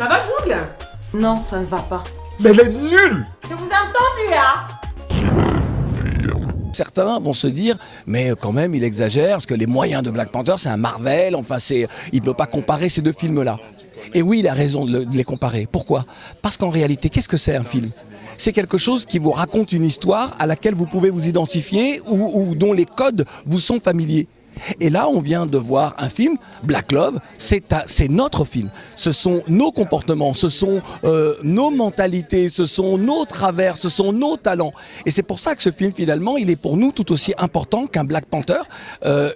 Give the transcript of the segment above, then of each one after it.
Ça va toujours bien? Non, ça ne va pas. Mais elle est nulle! Je vous ai entendu, hein? Certains vont se dire, mais quand même, il exagère, parce que les moyens de Black Panther, c'est un Marvel, enfin, il ne peut pas comparer ces deux films-là. Et oui, il a raison de les comparer. Pourquoi? Parce qu'en réalité, qu'est-ce que c'est un film? C'est quelque chose qui vous raconte une histoire à laquelle vous pouvez vous identifier ou dont les codes vous sont familiers. Et là, on vient de voir un film, Black Love, c'est notre film. Ce sont nos comportements, ce sont nos mentalités, ce sont nos travers, ce sont nos talents. Et c'est pour ça que ce film, finalement, il est pour nous tout aussi important qu'un Black Panther.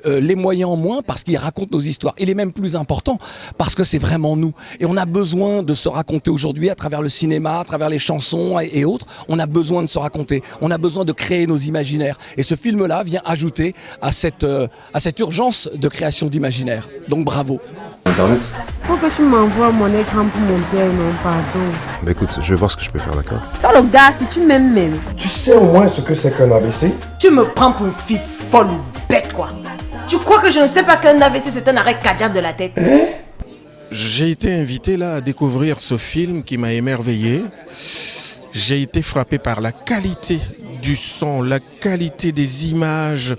Les moyens en moins, parce qu'il raconte nos histoires. Il est même plus important, parce que c'est vraiment nous. Et on a besoin de se raconter aujourd'hui à travers le cinéma, à travers les chansons et autres. On a besoin de se raconter. On a besoin de créer nos imaginaires. Et ce film-là vient ajouter à cette urgence de création d'imaginaire. Donc bravo. Internet? Faut que tu m'envoies mon écran pour mon père, non, pardon. Bah écoute, je vais voir ce que je peux faire, d'accord? Toi le gars, si tu m'aimes même. Tu sais au moins ce que c'est qu'un AVC? Tu me prends pour une fille folle ou bête, quoi. Tu crois que je ne sais pas qu'un AVC c'est un arrêt cardiaque de la tête? J'ai été invité là à découvrir ce film qui m'a émerveillé. J'ai été frappé par la qualité du son, la qualité des images,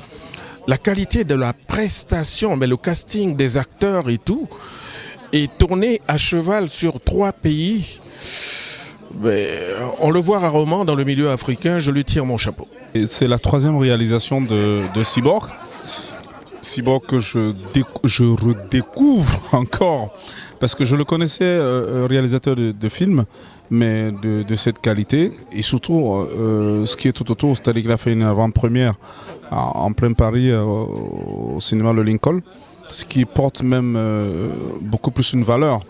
la qualité de la prestation, mais le casting des acteurs et tout, est tourné à cheval sur 3 pays. Mais on le voit rarement dans le milieu africain, je lui tire mon chapeau. C'est la 3e réalisation de Cyborg. Cyborg que je redécouvre encore, parce que je le connaissais, réalisateur de films, mais de cette qualité. Et surtout, ce qui est tout autour, c'est-à-dire qu'il a fait une avant-première en plein Paris, au cinéma Le Lincoln, ce qui porte même beaucoup plus une valeur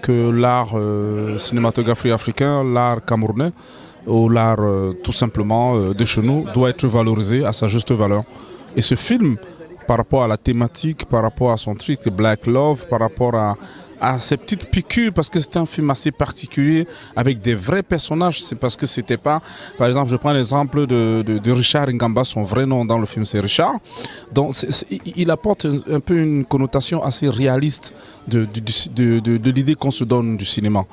que l'art cinématographique africain, l'art camerounais, ou l'art tout simplement de chez nous, doit être valorisé à sa juste valeur. Et ce film, par rapport à la thématique, par rapport à son titre Black Love, par rapport à ces petites piqûres, parce que c'est un film assez particulier avec des vrais personnages. C'est parce que c'était pas, par exemple, je prends l'exemple de Richard Ngamba, son vrai nom dans le film c'est Richard. Donc il apporte un peu une connotation assez réaliste de l'idée qu'on se donne du cinéma.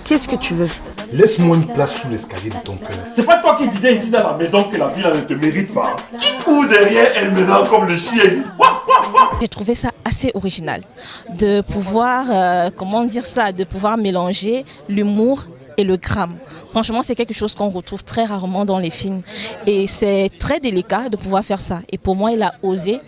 Qu'est-ce que tu veux? Laisse-moi une place sous l'escalier de ton cœur. C'est pas toi qui disais ici dans la maison que la ville ne te mérite pas. Ou derrière elle me rend comme le chien. J'ai trouvé ça assez original de pouvoir, de pouvoir mélanger l'humour et le drame. Franchement, c'est quelque chose qu'on retrouve très rarement dans les films. Et c'est très délicat de pouvoir faire ça. Et pour moi, il a osé.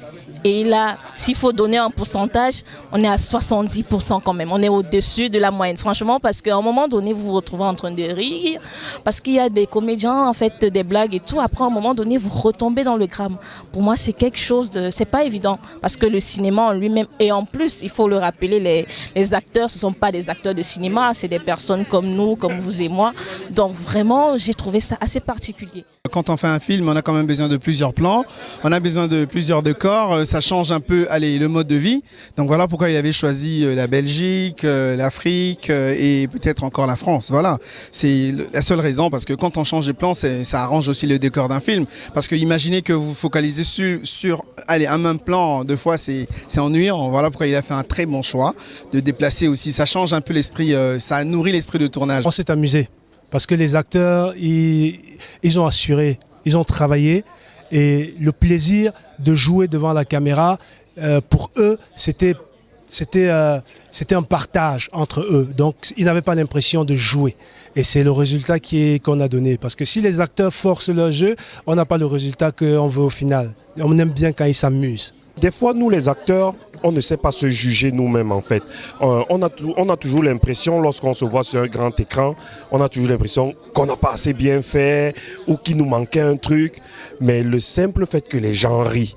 Et s'il faut donner un pourcentage, on est à 70% quand même. On est au-dessus de la moyenne. Franchement, parce qu'à un moment donné, vous vous retrouvez en train de rire. Parce qu'il y a des comédiens, en fait, des blagues et tout. Après, à un moment donné, vous retombez dans le drame. Pour moi, c'est quelque chose c'est pas évident. Parce que le cinéma en lui-même, et en plus, il faut le rappeler, les acteurs, ce ne sont pas des acteurs de cinéma. C'est des personnes comme nous, comme vous et moi. Donc vraiment, j'ai trouvé ça assez particulier. Quand on fait un film, on a quand même besoin de plusieurs plans, on a besoin de plusieurs décors, ça change un peu le mode de vie. Donc voilà pourquoi il avait choisi la Belgique, l'Afrique et peut-être encore la France. Voilà, c'est la seule raison, parce que quand on change de plan, ça arrange aussi le décor d'un film. Parce que imaginez que vous focalisez sur un même plan, 2 fois c'est ennuyant. Voilà pourquoi il a fait un très bon choix de déplacer aussi. Ça change un peu l'esprit, ça nourrit l'esprit de tournage. On s'est amusé. Parce que les acteurs, ils ont assuré, ils ont travaillé. Et le plaisir de jouer devant la caméra, pour eux, c'était un partage entre eux. Donc, ils n'avaient pas l'impression de jouer. Et c'est le résultat qu'on a donné. Parce que si les acteurs forcent leur jeu, on n'a pas le résultat qu'on veut au final. On aime bien quand ils s'amusent. Des fois, nous les acteurs, on ne sait pas se juger nous-mêmes en fait. On a toujours l'impression, lorsqu'on se voit sur un grand écran, on a toujours l'impression qu'on n'a pas assez bien fait ou qu'il nous manquait un truc. Mais le simple fait que les gens rient.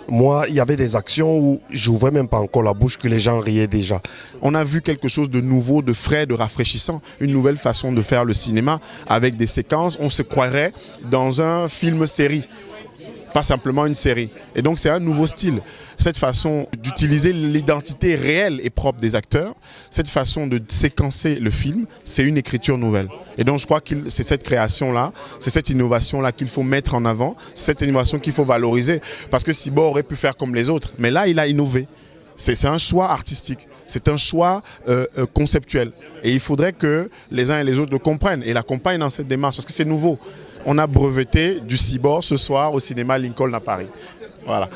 Moi, il y avait des actions où j'ouvrais même pas encore la bouche que les gens riaient déjà. On a vu quelque chose de nouveau, de frais, de rafraîchissant. Une nouvelle façon de faire le cinéma avec des séquences. On se croirait dans un film-série. Pas simplement une série. Et donc c'est un nouveau style. Cette façon d'utiliser l'identité réelle et propre des acteurs, cette façon de séquencer le film, c'est une écriture nouvelle. Et donc je crois que c'est cette création-là, c'est cette innovation-là qu'il faut mettre en avant, c'est cette innovation qu'il faut valoriser. Parce que Cyborg aurait pu faire comme les autres, mais là il a innové. C'est un choix artistique. C'est un choix conceptuel. Et il faudrait que les uns et les autres le comprennent et l'accompagnent dans cette démarche, parce que c'est nouveau. On a breveté du cyborg ce soir au cinéma Lincoln à Paris. Voilà.